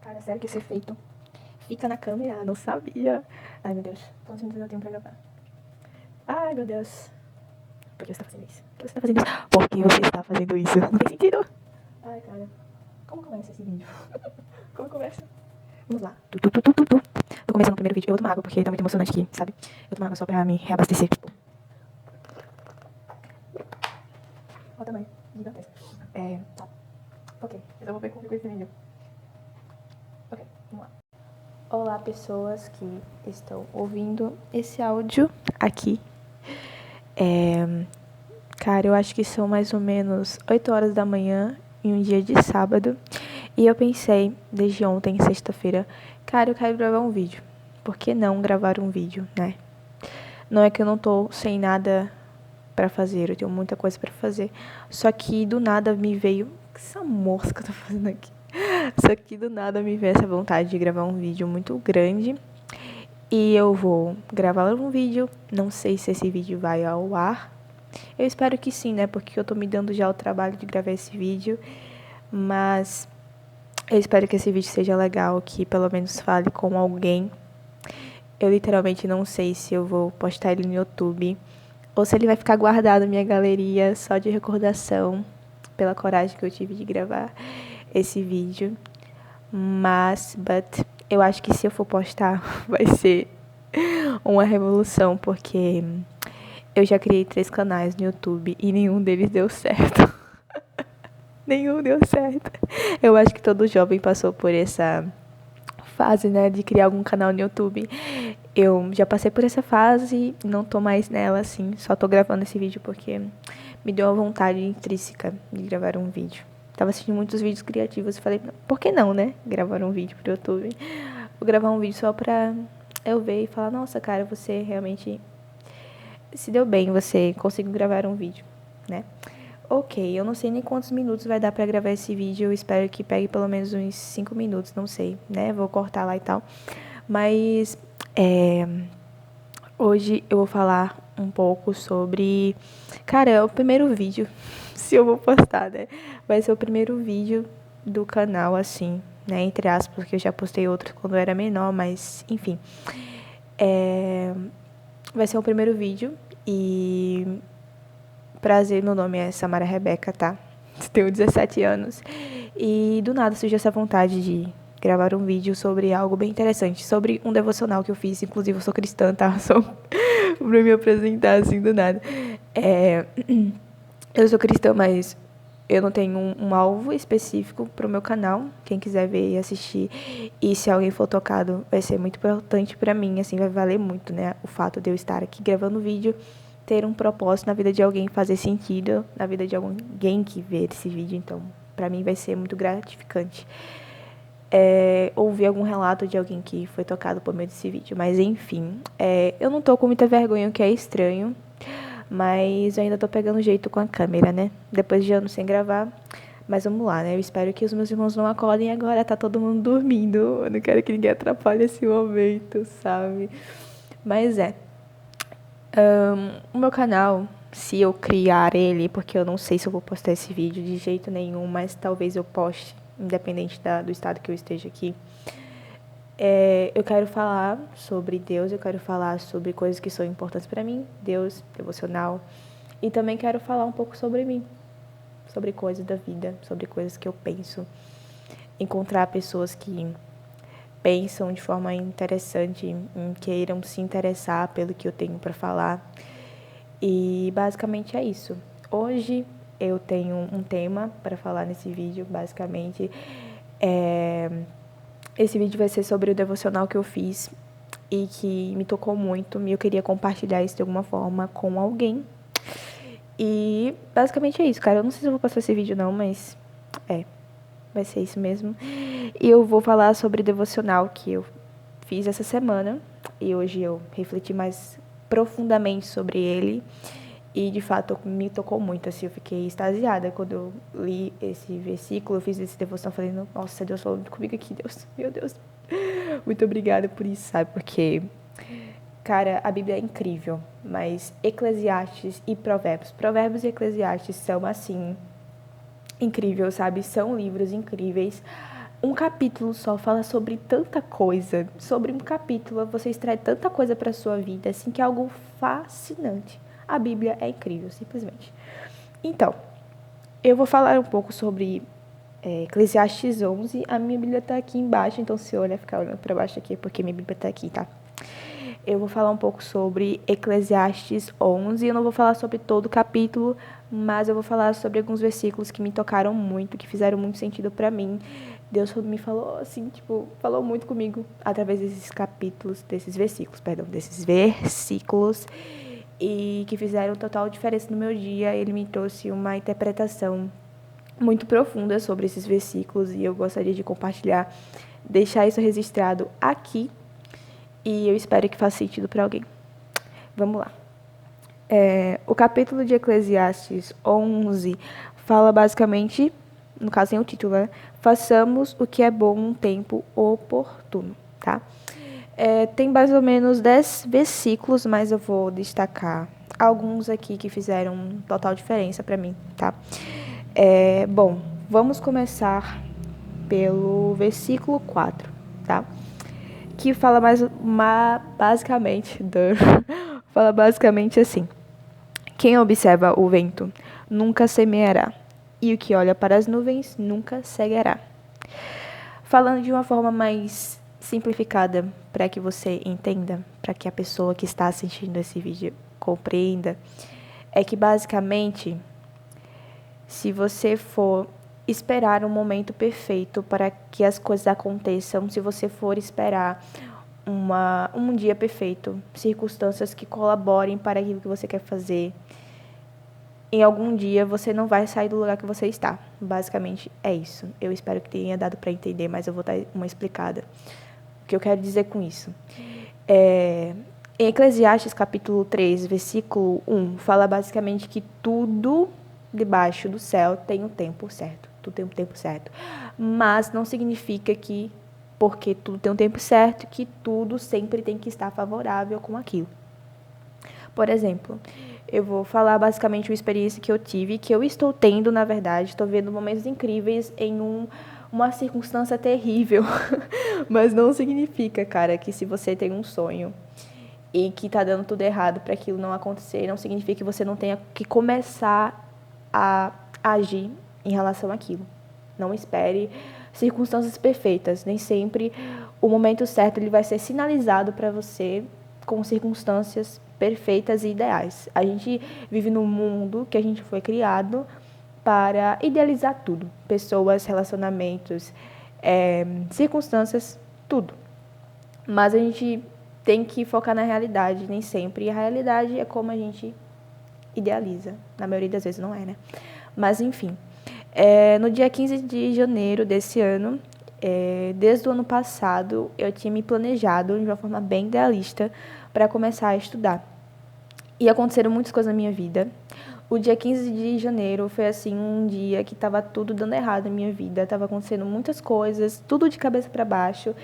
Cara, sério que esse efeito fica na câmera? Não sabia. Ai, meu Deus. Quantos minutos eu tenho pra gravar? Ai, meu Deus. Por que você tá fazendo isso? Por que você tá fazendo isso? Por que você está fazendo isso? Não tem sentido. Ai, cara. Como começa esse vídeo? Como começa? Vamos lá. Tô começando o primeiro vídeo. Eu vou tomar água porque tá muito emocionante aqui, sabe? Eu vou tomar água só pra me reabastecer. Olha o tamanho. Gigantesco. Tá. Ok. Eu vou ver como ficou esse vídeo. Ok, vamos lá. Olá, pessoas que estão ouvindo esse áudio aqui. Cara, eu acho que são mais ou menos 8 horas da manhã em um dia de sábado. E eu pensei, desde ontem, sexta-feira, cara, eu quero gravar um vídeo. Por que não gravar um vídeo, né? Não é que eu não tô sem nada pra fazer, eu tenho muita coisa pra fazer. Só que do nada me veio... Que essa mosca tá fazendo aqui? Só que do nada me veio essa vontade de gravar um vídeo muito grande. E eu vou gravar um vídeo. Não sei se esse vídeo vai ao ar. Eu espero que sim, né? Porque eu tô me dando já o trabalho de gravar esse vídeo. Mas eu espero que esse vídeo seja legal, que pelo menos fale com alguém. Eu literalmente não sei se eu vou postar ele no YouTube ou se ele vai ficar guardado na minha galeria só de recordação pela coragem que eu tive de gravar esse vídeo. But eu acho que se eu for postar vai ser uma revolução, porque eu já criei 3 canais no YouTube e nenhum deles deu certo. Nenhum deu certo. Eu acho que todo jovem passou por essa fase, né, de criar algum canal no YouTube. Eu já passei por essa fase, não tô mais nela, assim, só tô gravando esse vídeo porque me deu uma vontade intrínseca de gravar um vídeo. Tava assistindo muitos vídeos criativos e falei, por que não, né, gravar um vídeo pro YouTube? Vou gravar um vídeo só pra eu ver e falar, nossa, cara, você realmente se deu bem, você conseguiu gravar um vídeo, né? Ok, eu não sei nem quantos minutos vai dar pra gravar esse vídeo, eu espero que pegue pelo menos uns 5 minutos, não sei, né? Vou cortar lá e tal. Mas, hoje eu vou falar um pouco sobre... Cara, é o primeiro vídeo, se eu vou postar, né? Vai ser o primeiro vídeo do canal, assim, né? Entre aspas, porque eu já postei outro quando eu era menor, mas, enfim. Vai ser o primeiro vídeo e... Prazer, meu nome é Samara Rebeca, tá? Tenho 17 anos. E do nada surgiu essa vontade de gravar um vídeo sobre algo bem interessante. Sobre um devocional que eu fiz. Inclusive, eu sou cristã, tá? Só pra me apresentar assim do nada. Eu sou cristã, mas eu não tenho um alvo específico pro meu canal. Quem quiser ver e assistir. E se alguém for tocado, vai ser muito importante pra mim. Assim, vai valer muito, né? O fato de eu estar aqui gravando vídeo, ter um propósito na vida de alguém, fazer sentido na vida de alguém que vê esse vídeo. Então, pra mim vai ser muito gratificante ouvir algum relato de alguém que foi tocado por meio desse vídeo. Mas, enfim, eu não tô com muita vergonha, o que é estranho, mas eu ainda tô pegando jeito com a câmera, né? Depois de anos sem gravar. Mas vamos lá, né? Eu espero que os meus irmãos não acordem agora, tá todo mundo dormindo. Eu não quero que ninguém atrapalhe esse momento, sabe? Mas o meu canal, se eu criar ele, porque eu não sei se eu vou postar esse vídeo de jeito nenhum, mas talvez eu poste, independente do estado que eu esteja aqui. Eu quero falar sobre Deus, eu quero falar sobre coisas que são importantes para mim, Deus, devocional. E também quero falar um pouco sobre mim, sobre coisas da vida, sobre coisas que eu penso. Encontrar pessoas que pensam de forma interessante, queiram se interessar pelo que eu tenho para falar. E basicamente é isso. Hoje eu tenho um tema para falar nesse vídeo, basicamente. Esse vídeo vai ser sobre o devocional que eu fiz e que me tocou muito e eu queria compartilhar isso de alguma forma com alguém. E basicamente é isso, cara. Eu não sei se eu vou passar esse vídeo não, mas vai ser isso mesmo. E eu vou falar sobre o devocional que eu fiz essa semana e hoje eu refleti mais profundamente sobre ele. E, de fato, me tocou muito, assim, eu fiquei extasiada quando eu li esse versículo, eu fiz esse devoção, falei, nossa, Deus falando comigo aqui, Deus, meu Deus, muito obrigada por isso, sabe, porque, cara, a Bíblia é incrível, mas Eclesiastes e Provérbios e Eclesiastes são, assim, incríveis, sabe, são livros incríveis, Um capítulo só fala sobre tanta coisa. Sobre um capítulo você extrai tanta coisa para sua vida, assim, que é algo fascinante. A Bíblia é incrível, simplesmente. Então, eu vou falar um pouco sobre Eclesiastes 11. A minha Bíblia está aqui embaixo, então se olhar, ficar olhando para baixo aqui, porque minha Bíblia está aqui, tá? Eu vou falar um pouco sobre Eclesiastes 11. Eu não vou falar sobre todo o capítulo, mas eu vou falar sobre alguns versículos que me tocaram muito, que fizeram muito sentido para mim. Deus me falou assim, falou muito comigo através desses versículos, e que fizeram total diferença no meu dia. Ele me trouxe uma interpretação muito profunda sobre esses versículos e eu gostaria de compartilhar, deixar isso registrado aqui e eu espero que faça sentido para alguém. Vamos lá. O capítulo de Eclesiastes 11 fala basicamente, no caso tem o título, né? Façamos o que é bom num tempo oportuno, tá? Tem mais ou menos 10 versículos, mas eu vou destacar alguns aqui que fizeram total diferença para mim, tá? Bom, vamos começar pelo versículo 4, tá? Que fala fala basicamente assim: quem observa o vento nunca semeará, e o que olha para as nuvens nunca cegará. Falando de uma forma mais simplificada, para que você entenda, para que a pessoa que está assistindo esse vídeo compreenda, é que basicamente, se você for esperar um momento perfeito para que as coisas aconteçam, se você for esperar um dia perfeito, circunstâncias que colaborem para aquilo que você quer fazer, em algum dia você não vai sair do lugar que você está. Basicamente é isso. Eu espero que tenha dado para entender, mas eu vou dar uma explicada. O que eu quero dizer com isso? Em Eclesiastes capítulo 3, versículo 1, fala basicamente que tudo debaixo do céu tem um tempo certo. Tudo tem um tempo certo. Mas não significa que, porque tudo tem um tempo certo, que tudo sempre tem que estar favorável com aquilo. Por exemplo, eu vou falar basicamente uma experiência que eu tive, que eu estou tendo, na verdade. Estou vendo momentos incríveis em uma circunstância terrível. Mas não significa, cara, que se você tem um sonho e que tá dando tudo errado para aquilo não acontecer, não significa que você não tenha que começar a agir em relação àquilo. Não espere circunstâncias perfeitas. Nem sempre o momento certo ele vai ser sinalizado para você com circunstâncias perfeitas e ideais. A gente vive num mundo que a gente foi criado para idealizar tudo. Pessoas, relacionamentos, circunstâncias, tudo. Mas a gente tem que focar na realidade, nem sempre. E a realidade é como a gente idealiza. Na maioria das vezes não é, né? Mas, enfim. No dia 15 de janeiro desse ano, desde o ano passado, eu tinha me planejado de uma forma bem idealista para começar a estudar. E aconteceram muitas coisas na minha vida. O dia 15 de janeiro foi, assim, um dia que estava tudo dando errado na minha vida. Estava acontecendo muitas coisas, tudo de cabeça para baixo.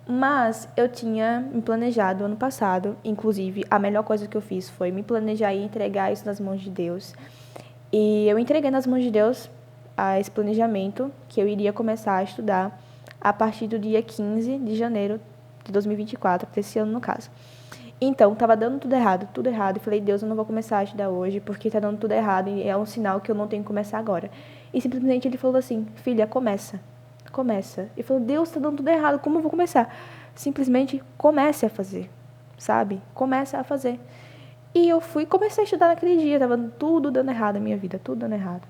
Mas eu tinha me planejado ano passado, inclusive a melhor coisa que eu fiz foi me planejar e entregar isso nas mãos de Deus. E eu entreguei nas mãos de Deus esse planejamento que eu iria começar a estudar a partir do dia 15 de janeiro de 2024, desse ano no caso. Então, estava dando tudo errado. E falei, Deus, eu não vou começar a estudar hoje porque está dando tudo errado e é um sinal que eu não tenho que começar agora. E simplesmente ele falou assim, filha, começa. E falou, Deus, está dando tudo errado, como eu vou começar? Simplesmente comece a fazer, sabe? Começa a fazer. E eu comecei a estudar naquele dia, estava tudo dando errado na minha vida, tudo dando errado.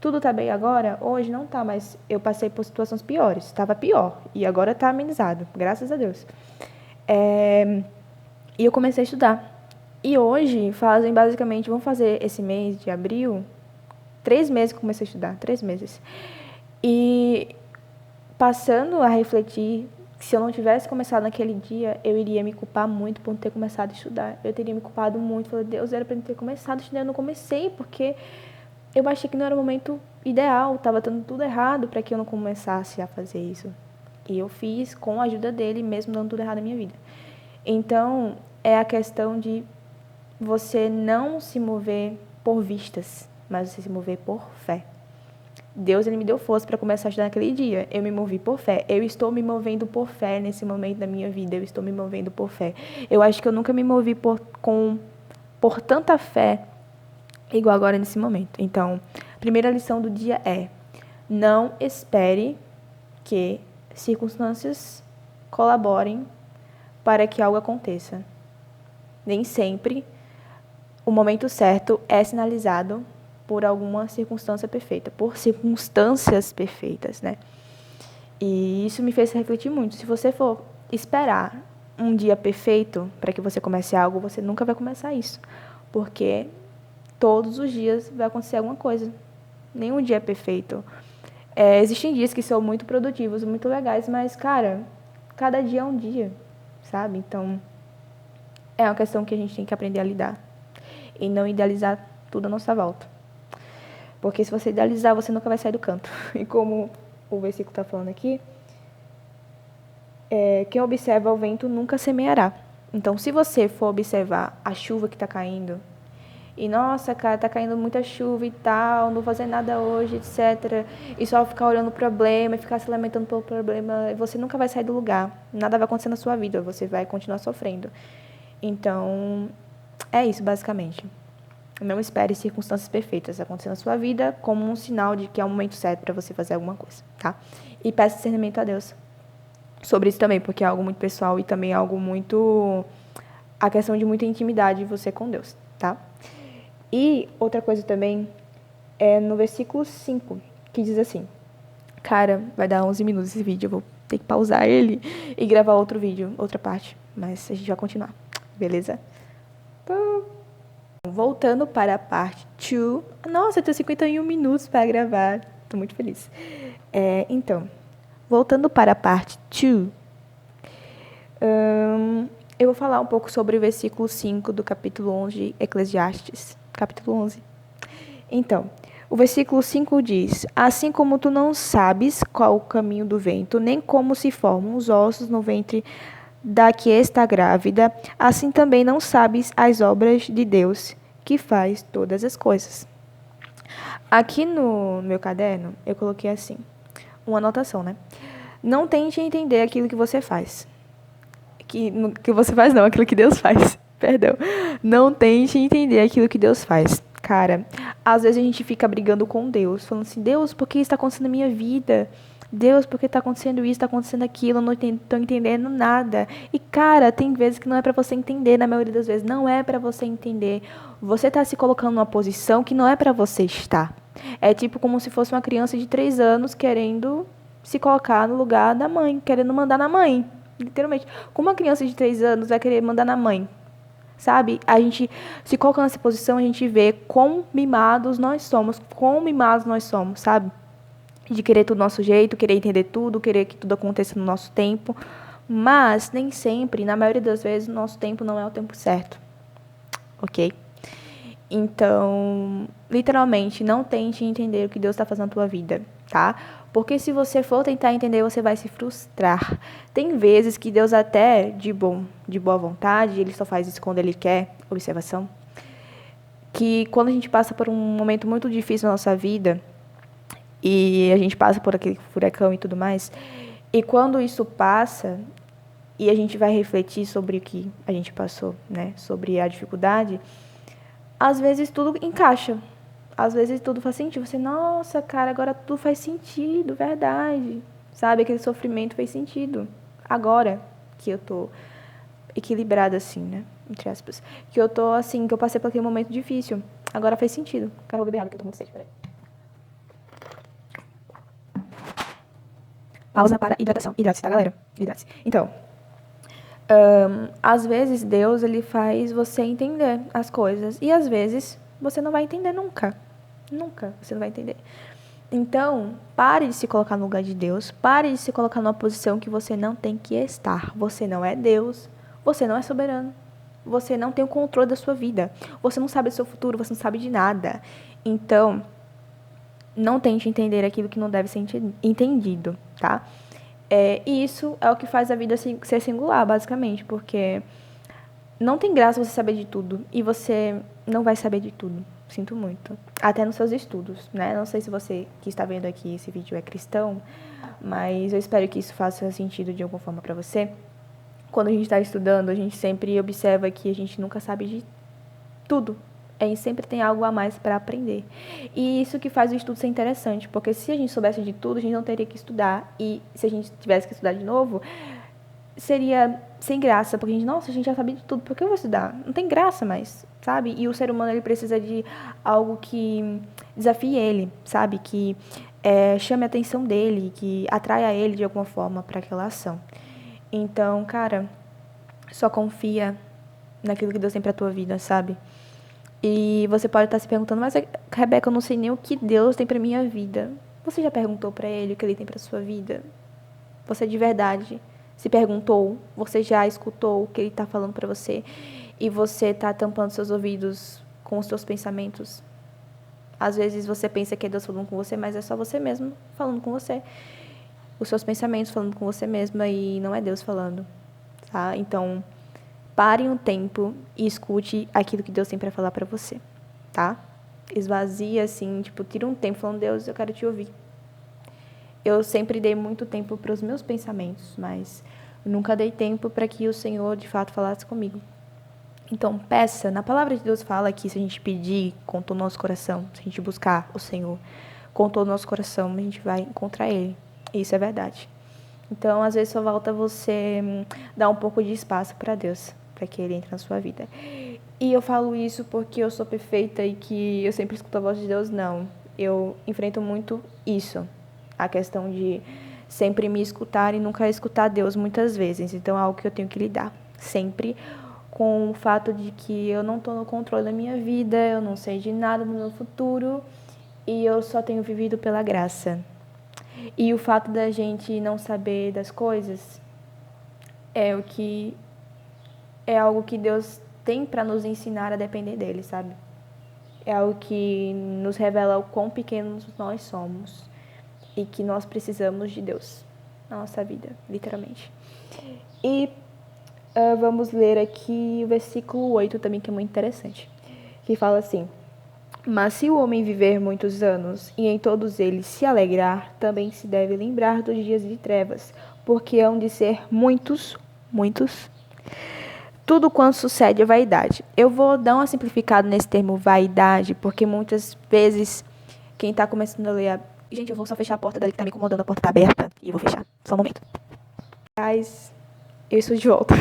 Tudo tá bem agora? Hoje não tá, mas eu passei por situações piores, estava pior, e agora tá amenizado, graças a Deus. E eu comecei a estudar. E hoje vamos fazer esse mês de abril, 3 meses que eu comecei a estudar, 3 meses. E passando a refletir, se eu não tivesse começado naquele dia, eu iria me culpar muito por não ter começado a estudar. Eu teria me culpado muito, falei, Deus, era para eu ter começado a estudar, eu não comecei, porque eu achei que não era o momento ideal, estava dando tudo errado para que eu não começasse a fazer isso. E eu fiz com a ajuda dele, mesmo dando tudo errado na minha vida. Então, é a questão de você não se mover por vistas, mas você se mover por fé. Deus, ele me deu força para começar a estudar naquele dia. Eu me movi por fé. Eu estou me movendo por fé nesse momento da minha vida. Eu estou me movendo por fé. Eu acho que eu nunca me movi por tanta fé igual agora nesse momento. Então, a primeira lição do dia é: não espere que circunstâncias colaborem para que algo aconteça. Nem sempre o momento certo é sinalizado por alguma circunstância perfeita, por circunstâncias perfeitas, né? E isso me fez refletir muito. Se você for esperar um dia perfeito para que você comece algo, você nunca vai começar isso, porque todos os dias vai acontecer alguma coisa. Nenhum dia é perfeito. Existem dias que são muito produtivos, muito legais, mas, cara, cada dia é um dia, sabe? Então, é uma questão que a gente tem que aprender a lidar e não idealizar tudo à nossa volta. Porque se você idealizar, você nunca vai sair do canto. E como o versículo está falando aqui, quem observa o vento nunca semeará. Então, se você for observar a chuva que está caindo, e nossa, cara, tá caindo muita chuva e tal, não vou fazer nada hoje, etc. E só ficar olhando o problema e ficar se lamentando pelo problema, você nunca vai sair do lugar. Nada vai acontecer na sua vida, você vai continuar sofrendo. Então, é isso, basicamente. Não espere circunstâncias perfeitas acontecer na sua vida como um sinal de que é o momento certo para você fazer alguma coisa, tá? E peça discernimento a Deus sobre isso também, porque é algo muito pessoal e também é algo muito... a questão de muita intimidade você com Deus, tá? E outra coisa também é no versículo 5, que diz assim: cara, vai dar 11 minutos esse vídeo, eu vou ter que pausar ele e gravar outro vídeo, outra parte, mas a gente vai continuar, beleza? Voltando para a parte 2, nossa, eu tenho 51 minutos para gravar, tô muito feliz. Então, voltando para a parte 2, eu vou falar um pouco sobre o versículo 5 do capítulo 11 de Eclesiastes. Capítulo 11. Então, o versículo 5 diz: assim como tu não sabes qual o caminho do vento, nem como se formam os ossos no ventre da que está grávida, assim também não sabes as obras de Deus, que faz todas as coisas. Aqui no meu caderno, eu coloquei assim, uma anotação, né? Não tente entender aquilo que você faz. Que você faz não, aquilo que Deus faz. Perdão. Não tente entender aquilo que Deus faz. Cara, às vezes a gente fica brigando com Deus, falando assim: Deus, por que isso está acontecendo na minha vida? Deus, por que está acontecendo isso, está acontecendo aquilo? Eu não estou entendendo nada. E, cara, tem vezes que não é para você entender, na maioria das vezes não é para você entender. Você está se colocando numa posição que não é para você estar. É tipo como se fosse uma criança de 3 anos querendo se colocar no lugar da mãe, querendo mandar na mãe. Literalmente. Como uma criança de 3 anos vai querer mandar na mãe? Sabe? A gente se coloca nessa posição, a gente vê quão mimados nós somos, sabe? De querer tudo do nosso jeito, querer entender tudo, querer que tudo aconteça no nosso tempo. Mas, nem sempre, na maioria das vezes, o nosso tempo não é o tempo certo. Ok? Então, literalmente, não tente entender o que Deus está fazendo na tua vida, tá? Porque se você for tentar entender, você vai se frustrar. Tem vezes que Deus até, de boa vontade, Ele só faz isso quando Ele quer, observação, que quando a gente passa por um momento muito difícil na nossa vida, e a gente passa por aquele furacão e tudo mais, e quando isso passa, e a gente vai refletir sobre o que a gente passou, né, sobre a dificuldade, às vezes tudo encaixa. Às vezes tudo faz sentido. Você, nossa, cara, agora tudo faz sentido, verdade. Sabe, aquele sofrimento fez sentido. Agora que eu tô equilibrada assim, né? Entre aspas. Que eu tô assim, que eu passei por aquele momento difícil. Agora faz sentido. Cara, vou beber água que eu tô muito sede, peraí. Pausa para hidratação. Hidrate-se, tá, galera? Hidrate-se. Então, às vezes Deus, ele faz você entender as coisas. E às vezes você não vai entender nunca. Nunca você não vai entender. Então, pare de se colocar no lugar de Deus. Pare de se colocar numa posição que você não tem que estar. Você não é Deus. Você não é soberano. Você não tem o controle da sua vida. Você não sabe do seu futuro. Você não sabe de nada. Então, não tente entender aquilo que não deve ser entendido, tá? E isso é o que faz a vida ser singular, basicamente, porque não tem graça você saber de tudo e você não vai saber de tudo, Sinto muito. Até nos seus estudos, né? Não sei se você que está vendo aqui esse vídeo é cristão, mas eu espero que isso faça sentido de alguma forma para você. Quando a gente está estudando, a gente sempre observa que a gente nunca sabe de tudo. A gente sempre tem algo a mais para aprender. E isso que faz o estudo ser interessante, porque se a gente soubesse de tudo, a gente não teria que estudar. E se a gente tivesse que estudar de novo, seria sem graça, porque a gente já sabe de tudo, por que eu vou estudar? Não tem graça mais, sabe? E o ser humano, ele precisa de algo que desafie ele, sabe? Que chame a atenção dele, que atraia ele de alguma forma para aquela ação. Então, cara, só confia naquilo que Deus tem pra tua vida, sabe? E você pode estar se perguntando, mas Rebeca, eu não sei nem o que Deus tem pra minha vida. Você já perguntou pra Ele o que Ele tem pra sua vida? Você de verdade se perguntou? Você já escutou o que Ele tá falando pra você? E você tá tampando seus ouvidos com os seus pensamentos? Às vezes você pensa que é Deus falando com você, mas é só você mesmo falando com você. Os seus pensamentos falando com você mesma e não é Deus falando, tá? Então, pare um tempo e escute aquilo que Deus tem para falar para você, tá? Esvazia, assim, tipo, tira um tempo falando, Deus, eu quero te ouvir. Eu sempre dei muito tempo para os meus pensamentos, mas nunca dei tempo para que o Senhor, de fato, falasse comigo. Então, peça. Na palavra de Deus fala que se a gente pedir com todo o nosso coração, se a gente buscar o Senhor com todo o nosso coração, a gente vai encontrar Ele. Isso é verdade. Então, às vezes, só falta você dar um pouco de espaço para Deus, para que Ele entre na sua vida. E eu falo isso porque eu sou perfeita e que eu sempre escuto a voz de Deus? Não. Eu enfrento muito isso. A questão de sempre me escutar e nunca escutar Deus muitas vezes. Então, é algo que eu tenho que lidar. Sempre com o fato de que eu não estou no controle da minha vida, eu não sei de nada do meu futuro e eu só tenho vivido pela graça. E o fato da gente não saber das coisas é algo que Deus tem para nos ensinar a depender dele, sabe? É algo que nos revela o quão pequenos nós somos e que nós precisamos de Deus na nossa vida, literalmente. E vamos ler aqui o versículo 8 também, que é muito interessante, que fala assim: mas se o homem viver muitos anos e em todos eles se alegrar, também se deve lembrar dos dias de trevas, porque hão de ser muitos. Tudo quanto sucede é vaidade. Eu vou dar uma simplificada nesse termo vaidade, porque muitas vezes quem está começando a ler Gente, eu vou só fechar a porta dali que tá me incomodando, a porta tá aberta, e eu vou fechar, só um momento. Mas eu estou de volta.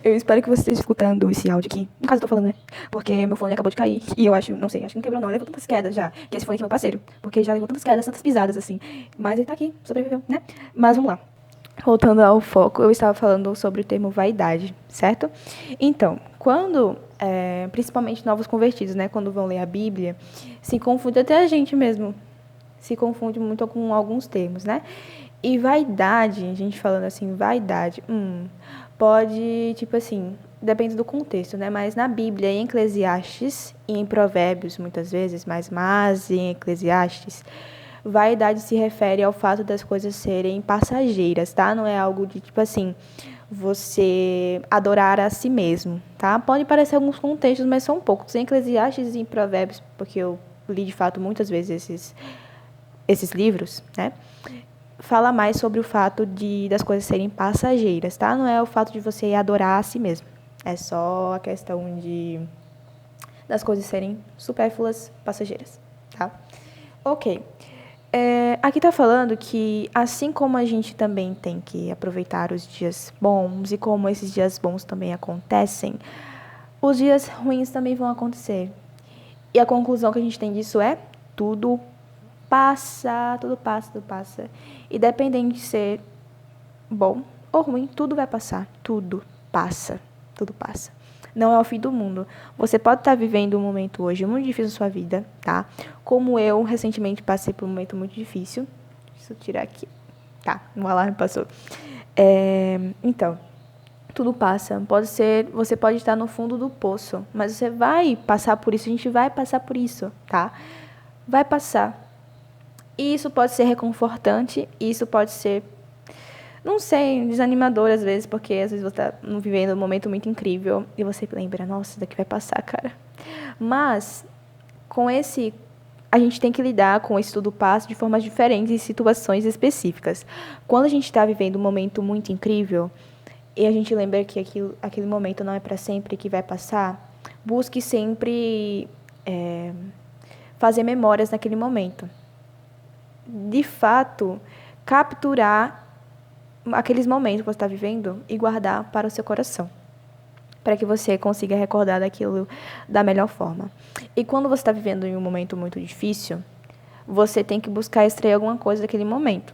Eu espero que você esteja escutando esse áudio aqui. No caso, eu tô falando, né? Porque meu fone acabou de cair. E eu acho que não quebrou não. Levou tantas quedas já. Que esse fone aqui é meu parceiro. Porque já levou tantas quedas, tantas pisadas, assim. Mas ele tá aqui, sobreviveu, né? Mas vamos lá. Voltando ao foco, eu estava falando sobre o termo vaidade, certo? Então, quando, principalmente novos convertidos, né? Quando vão ler a Bíblia, se confunde até a gente mesmo. Se confunde muito com alguns termos, né? E vaidade, a gente falando assim, vaidade, pode, tipo assim, depende do contexto, né? Mas na Bíblia, em Eclesiastes e em Provérbios, muitas vezes, mas em Eclesiastes, vaidade se refere ao fato das coisas serem passageiras, tá? Não é algo de, tipo assim, você adorar a si mesmo, tá? Pode parecer alguns contextos, mas são poucos. Em Eclesiastes e em Provérbios, porque eu li, de fato, muitas vezes esses livros, né? Fala mais sobre o fato das coisas serem passageiras, tá? Não é o fato de você adorar a si mesmo. É só a questão das coisas serem supérfluas, passageiras, tá? Ok. Aqui tá falando que, assim como a gente também tem que aproveitar os dias bons, e como esses dias bons também acontecem, os dias ruins também vão acontecer. E a conclusão que a gente tem disso é: tudo passa, tudo passa, tudo passa. E dependendo de ser bom ou ruim, tudo vai passar. Tudo passa. Tudo passa. Não é o fim do mundo. Você pode estar vivendo um momento hoje muito difícil na sua vida, tá? Como eu, recentemente, passei por um momento muito difícil. Deixa eu tirar aqui. Tá, o alarme passou. Então, tudo passa. Você pode estar no fundo do poço, mas você vai passar por isso. A gente vai passar por isso, tá? Vai passar. E isso pode ser reconfortante, isso pode ser, não sei, desanimador às vezes, porque às vezes você está vivendo um momento muito incrível e você lembra, nossa, isso daqui vai passar, cara. Mas, a gente tem que lidar com esse tudo passa de formas diferentes em situações específicas. Quando a gente está vivendo um momento muito incrível e a gente lembra que aquele momento não é para sempre, que vai passar, busque sempre fazer memórias naquele momento. De fato, capturar aqueles momentos que você está vivendo e guardar para o seu coração, para que você consiga recordar daquilo da melhor forma. E quando você está vivendo em um momento muito difícil, você tem que buscar extrair alguma coisa daquele momento.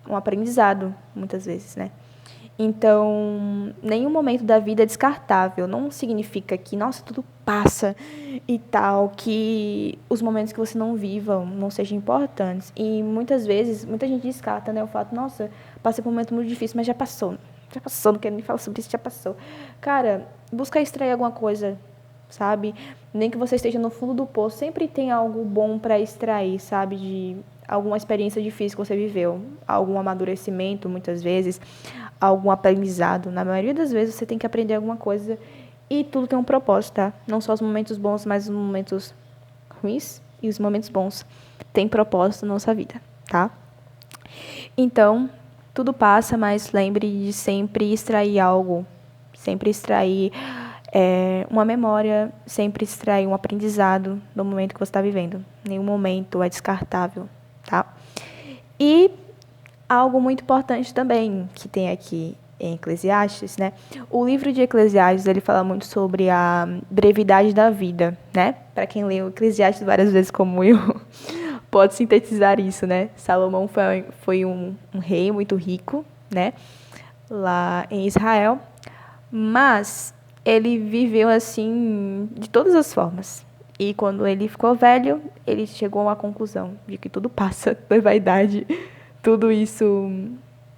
Um aprendizado, muitas vezes, né? Então, nenhum momento da vida é descartável. Não significa que, nossa, tudo passa e tal, que os momentos que você não viva não sejam importantes. E muitas vezes, muita gente descarta, né? O fato, nossa, passei por um momento muito difícil, mas já passou. Já passou, não quero nem falar sobre isso, já passou. Cara, busca extrair alguma coisa, sabe? Nem que você esteja no fundo do poço, sempre tem algo bom para extrair, sabe? De alguma experiência difícil que você viveu, algum amadurecimento, muitas vezes, algum aprendizado. Na maioria das vezes você tem que aprender alguma coisa e tudo tem um propósito, tá? Não só os momentos bons, mas os momentos ruins e os momentos bons têm propósito na nossa vida, tá? Então, tudo passa, mas lembre de sempre extrair algo, sempre extrair uma memória, sempre extrair um aprendizado do momento que você está vivendo. Nenhum momento é descartável, tá? E algo muito importante também que tem aqui em Eclesiastes, né? O livro de Eclesiastes, ele fala muito sobre a brevidade da vida, né? Para quem leu Eclesiastes várias vezes como eu, pode sintetizar isso, né? Salomão foi um rei muito rico, né? Lá em Israel, mas ele viveu assim de todas as formas. E quando ele ficou velho, ele chegou a uma conclusão de que tudo passa, tudo é vaidade, tudo isso,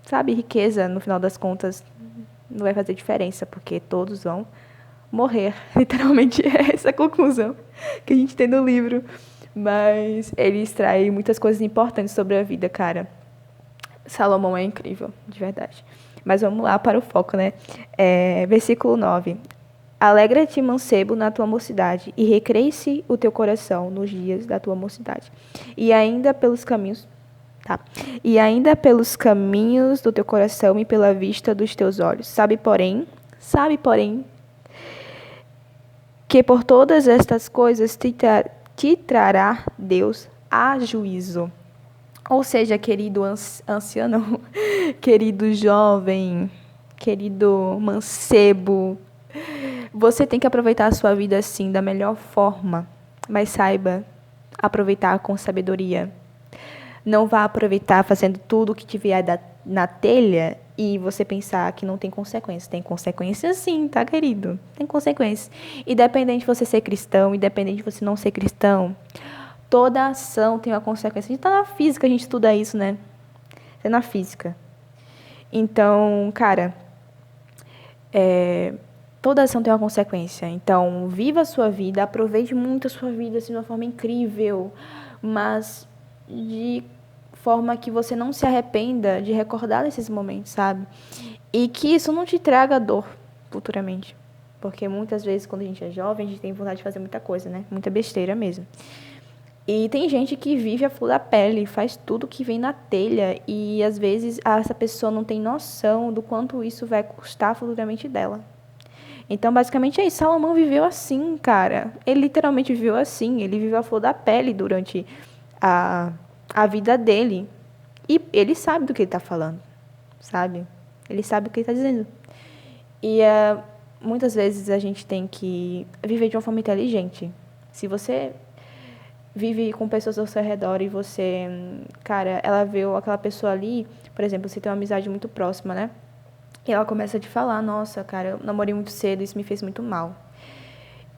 sabe, riqueza, no final das contas, não vai fazer diferença, porque todos vão morrer. Literalmente é essa a conclusão que a gente tem no livro. Mas ele extrai muitas coisas importantes sobre a vida, cara. Salomão é incrível, de verdade. Mas vamos lá para o foco, né? Versículo 9. Alegra-te, mancebo, na tua mocidade, e recreie-se o teu coração nos dias da tua mocidade. E ainda pelos caminhos, tá? E ainda pelos caminhos do teu coração e pela vista dos teus olhos. Sabe, porém, que por todas estas coisas te trará Deus a juízo. Ou seja, querido ancião, querido jovem, querido mancebo, você tem que aproveitar a sua vida assim, da melhor forma, mas saiba aproveitar com sabedoria. Não vá aproveitar fazendo tudo o que te vier na telha e você pensar que não tem consequências. Tem consequências sim, tá, querido? Tem consequências. Independente de você ser cristão, independente de você não ser cristão, toda ação tem uma consequência. A gente tá na física, a gente estuda isso, né? É na física. Então, cara, toda ação tem uma consequência. Então, viva a sua vida, aproveite muito a sua vida assim, de uma forma incrível, mas de forma que você não se arrependa de recordar desses momentos, sabe? E que isso não te traga dor futuramente. Porque muitas vezes, quando a gente é jovem, a gente tem vontade de fazer muita coisa, né? Muita besteira mesmo. E tem gente que vive a flor da pele, faz tudo que vem na telha e, às vezes, essa pessoa não tem noção do quanto isso vai custar futuramente dela. Então, basicamente, é isso. Salomão viveu assim, cara. Ele literalmente viveu assim. Ele viveu a flor da pele durante a vida dele. E ele sabe do que ele está falando, sabe? Ele sabe o que ele está dizendo. E muitas vezes a gente tem que viver de uma forma inteligente. Se você vive com pessoas ao seu redor e você, cara, ela vê aquela pessoa ali, por exemplo, você tem uma amizade muito próxima, né? E ela começa a te falar, nossa, cara, eu namorei muito cedo, isso me fez muito mal.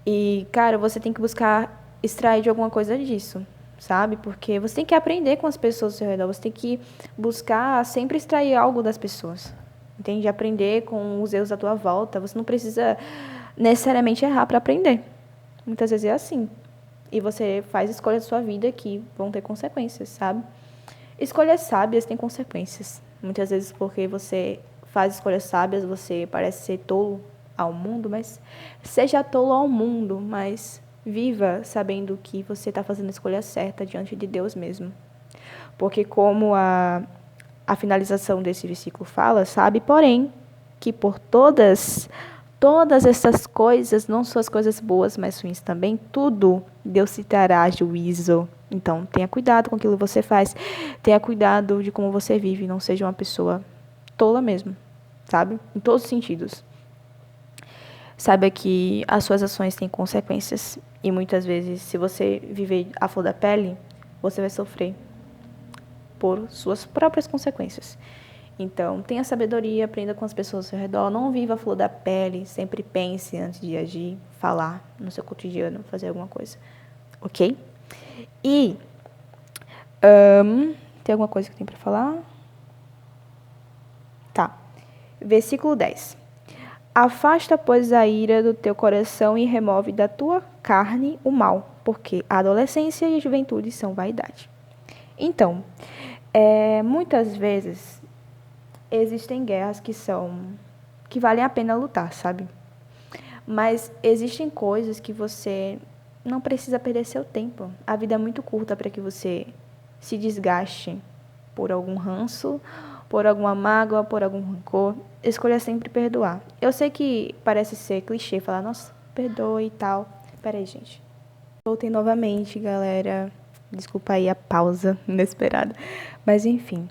E, cara, você tem que buscar extrair de alguma coisa disso, sabe? Porque você tem que aprender com as pessoas ao seu redor, você tem que buscar sempre extrair algo das pessoas, entende? Aprender com os erros à tua volta, você não precisa necessariamente errar para aprender. Muitas vezes é assim. E você faz escolhas da sua vida que vão ter consequências, sabe? Escolhas sábias têm consequências. Muitas vezes porque você faz escolhas sábias, você parece ser tolo ao mundo, mas seja tolo ao mundo, mas viva sabendo que você está fazendo a escolha certa diante de Deus mesmo. Porque como a finalização desse versículo fala, sabe, porém, que por todas essas coisas, não só as coisas boas, mas ruins também, tudo Deus te trará juízo. Então, tenha cuidado com aquilo que você faz, tenha cuidado de como você vive, não seja uma pessoa tola mesmo, sabe? Em todos os sentidos. Saiba que as suas ações têm consequências e muitas vezes, se você viver à flor da pele, você vai sofrer por suas próprias consequências. Então, tenha sabedoria, aprenda com as pessoas ao seu redor, não viva a flor da pele, sempre pense antes de agir, falar no seu cotidiano, fazer alguma coisa, ok? E, tem alguma coisa que tem para falar? Tá, versículo 10. Afasta, pois, a ira do teu coração e remove da tua carne o mal, porque a adolescência e a juventude são vaidade. Então, muitas vezes existem guerras que valem a pena lutar, sabe? Mas existem coisas que você não precisa perder seu tempo. A vida é muito curta para que você se desgaste por algum ranço, por alguma mágoa, por algum rancor. Escolha sempre perdoar. Eu sei que parece ser clichê falar, nossa, perdoe e tal. Peraí, gente. Voltei novamente, galera. Desculpa aí a pausa inesperada. Mas, enfim.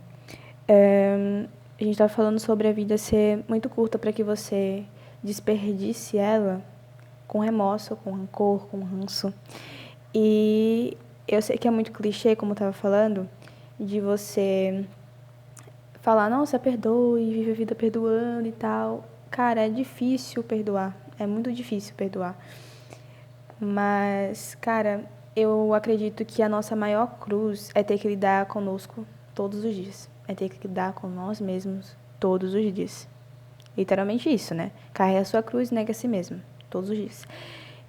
A gente tá falando sobre a vida ser muito curta para que você desperdice ela com remorso, com rancor, com ranço. E eu sei que é muito clichê, como eu tava falando, de você falar, nossa, perdoe, vive a vida perdoando e tal. Cara, é difícil perdoar. É muito difícil perdoar. Mas, cara, eu acredito que a nossa maior cruz é ter que lidar conosco todos os dias. É ter que lidar com nós mesmos todos os dias. Literalmente isso, né? Carrega a sua cruz e nega a si mesmo, todos os dias.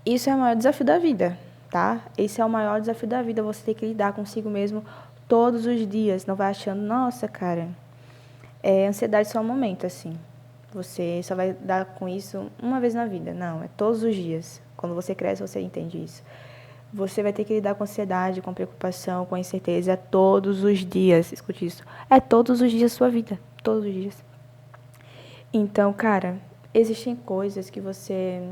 Isso é o maior desafio da vida, tá? Esse é o maior desafio da vida, você ter que lidar consigo mesmo todos os dias. Não vai achando, nossa, cara, ansiedade só um momento, assim. Você só vai dar com isso uma vez na vida. Não, é todos os dias. Quando você cresce, você entende isso. Você vai ter que lidar com ansiedade, com preocupação, com incerteza todos os dias. Escute isso. É todos os dias da sua vida. Todos os dias. Então, cara, existem coisas que você,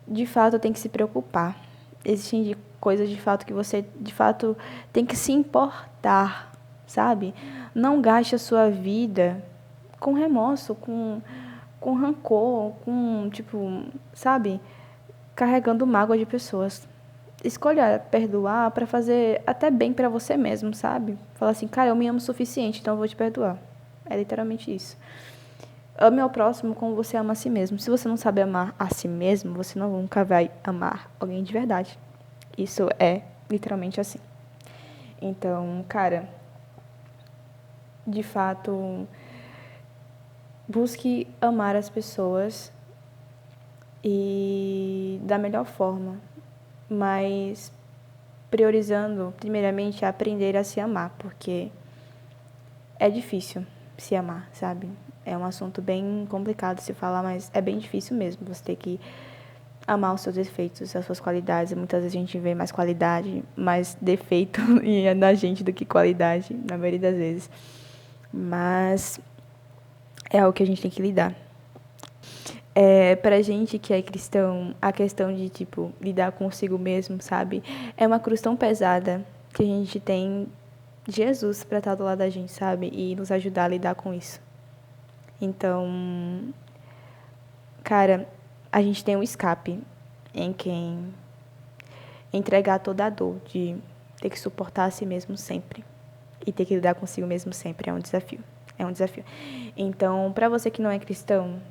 de fato, tem que se preocupar. Existem coisas, de fato, que você, de fato, tem que se importar, sabe? Não gaste a sua vida com remorso, com rancor, com, tipo, sabe? Carregando mágoa de pessoas. Escolha perdoar para fazer até bem para você mesmo, sabe? Falar assim, cara, eu me amo o suficiente, então eu vou te perdoar. É literalmente isso. Ame ao próximo como você ama a si mesmo. Se você não sabe amar a si mesmo, você nunca vai amar alguém de verdade. Isso é literalmente assim. Então, cara, de fato, busque amar as pessoas e da melhor forma, mas priorizando, primeiramente, aprender a se amar, porque é difícil se amar, sabe? É um assunto bem complicado de se falar, mas é bem difícil mesmo. Você ter que amar os seus defeitos, as suas qualidades. Muitas vezes a gente vê mais qualidade, mais defeito na gente do que qualidade, na maioria das vezes. Mas é algo que a gente tem que lidar. Pra gente que é cristão, a questão de, tipo, lidar consigo mesmo, sabe? É uma cruz tão pesada que a gente tem Jesus pra estar do lado da gente, sabe? E nos ajudar a lidar com isso. Então, cara, a gente tem um escape em quem entregar toda a dor de ter que suportar a si mesmo sempre e ter que lidar consigo mesmo sempre é um desafio. É um desafio. Então, para você que não é cristão,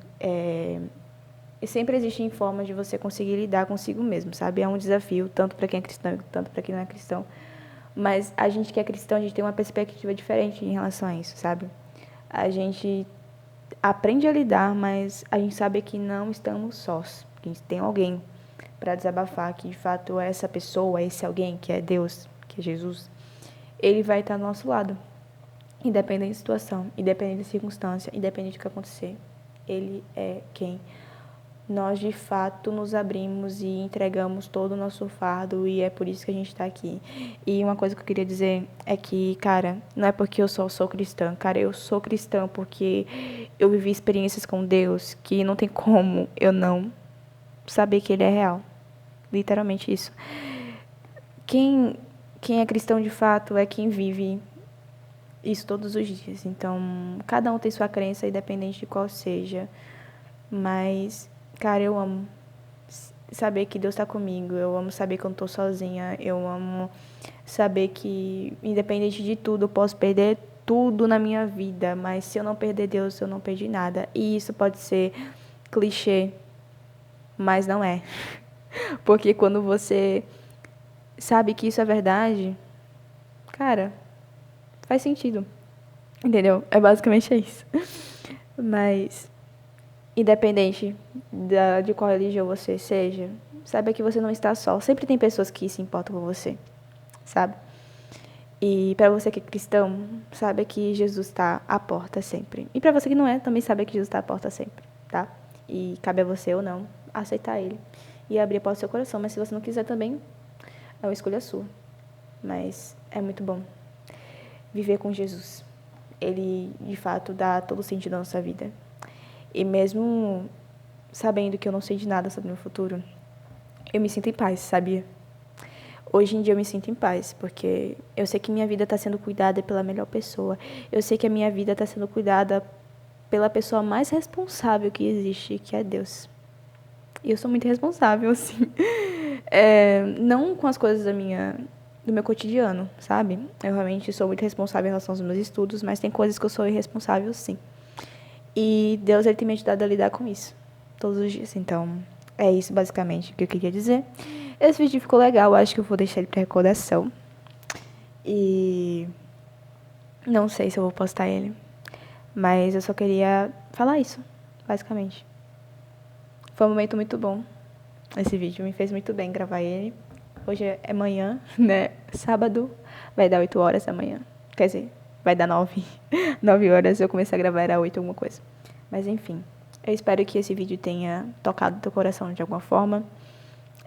sempre existem formas de você conseguir lidar consigo mesmo, sabe? É um desafio, tanto para quem é cristão, tanto para quem não é cristão. Mas a gente que é cristão, a gente tem uma perspectiva diferente em relação a isso, sabe? A gente aprende a lidar, mas a gente sabe que não estamos sós. Que a gente tem alguém para desabafar, que de fato é essa pessoa, esse alguém, que é Deus, que é Jesus. Ele vai estar do nosso lado, independente da situação, independente da circunstância, independente do que acontecer. Ele é quem nós de fato nos abrimos e entregamos todo o nosso fardo, e é por isso que a gente tá aqui. E uma coisa que eu queria dizer é que, cara, não é porque eu só sou cristã, cara, eu sou cristã porque eu vivi experiências com Deus que não tem como eu não saber que Ele é real. Literalmente isso. Quem é cristão de fato é quem vive isso todos os dias. Então, cada um tem sua crença, independente de qual seja. Mas, cara, eu amo saber que Deus está comigo. Eu amo saber que eu não estou sozinha. Eu amo saber que, independente de tudo, eu posso perder tudo na minha vida. Mas se eu não perder Deus, eu não perdi nada. E isso pode ser clichê, mas não é. Porque quando você sabe que isso é verdade, cara, faz sentido. Entendeu? É basicamente isso. Mas, independente de qual religião você seja, saiba que você não está só. Sempre tem pessoas que se importam com você, sabe? E para você que é cristão, saiba que Jesus está à porta sempre. E para você que não é, também saiba que Jesus está à porta sempre, tá? E cabe a você ou não aceitar Ele e abrir a porta do seu coração. Mas se você não quiser também, é uma escolha sua. Mas é muito bom viver com Jesus. Ele, de fato, dá todo o sentido à nossa vida. E mesmo sabendo que eu não sei de nada sobre o meu futuro, eu me sinto em paz, sabia? Hoje em dia eu me sinto em paz, porque eu sei que minha vida está sendo cuidada pela melhor pessoa. Eu sei que a minha vida está sendo cuidada pela pessoa mais responsável que existe, que é Deus. E eu sou muito responsável, assim. Não com as coisas do meu cotidiano, sabe? Eu realmente sou muito responsável em relação aos meus estudos, mas tem coisas que eu sou irresponsável, sim. E Deus, Ele tem me ajudado a lidar com isso, todos os dias. Então, é isso basicamente que eu queria dizer. Esse vídeo ficou legal, acho que eu vou deixar ele pra recordação. E não sei se eu vou postar ele, mas eu só queria falar isso, basicamente. Foi um momento muito bom esse vídeo, me fez muito bem gravar ele. Hoje é manhã, né? Sábado, vai dar 8 horas da manhã. Quer dizer, vai dar 9. 9 horas, eu comecei a gravar, era 8 alguma coisa. Mas enfim, eu espero que esse vídeo tenha tocado teu coração de alguma forma.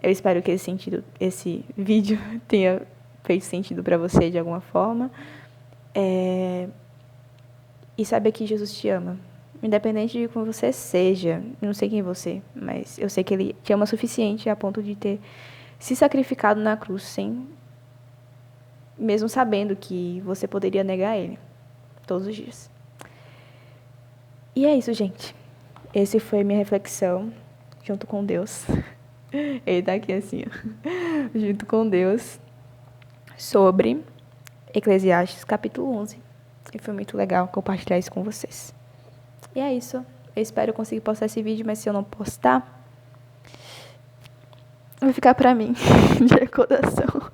Eu espero que esse vídeo tenha feito sentido pra você de alguma forma. E saiba que Jesus te ama. Independente de como você seja, eu não sei quem é você, mas eu sei que Ele te ama o suficiente a ponto de ter se sacrificado na cruz, mesmo sabendo que você poderia negar Ele todos os dias. E é isso, gente. Essa foi minha reflexão junto com Deus. Ele tá aqui assim, ó. Junto com Deus, sobre Eclesiastes capítulo 11. E foi muito legal compartilhar isso com vocês. E é isso. Eu espero conseguir postar esse vídeo, mas se eu não postar, vai ficar pra mim, de recordação.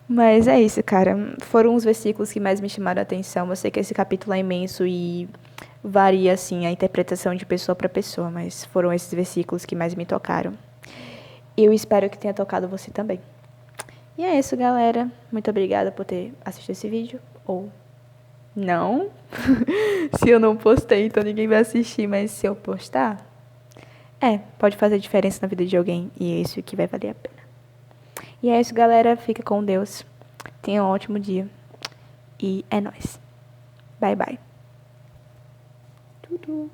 Mas é isso, cara. Foram os versículos que mais me chamaram a atenção. Eu sei que esse capítulo é imenso e varia, assim, a interpretação de pessoa para pessoa, mas foram esses versículos que mais me tocaram. E eu espero que tenha tocado você também. E é isso, galera. Muito obrigada por ter assistido esse vídeo. Ou não. Se eu não postei, então ninguém vai assistir. Mas se eu postar, pode fazer diferença na vida de alguém. E é isso que vai valer a pena. E é isso, galera. Fica com Deus. Tenha um ótimo dia. E é nóis. Bye, bye. Tudo.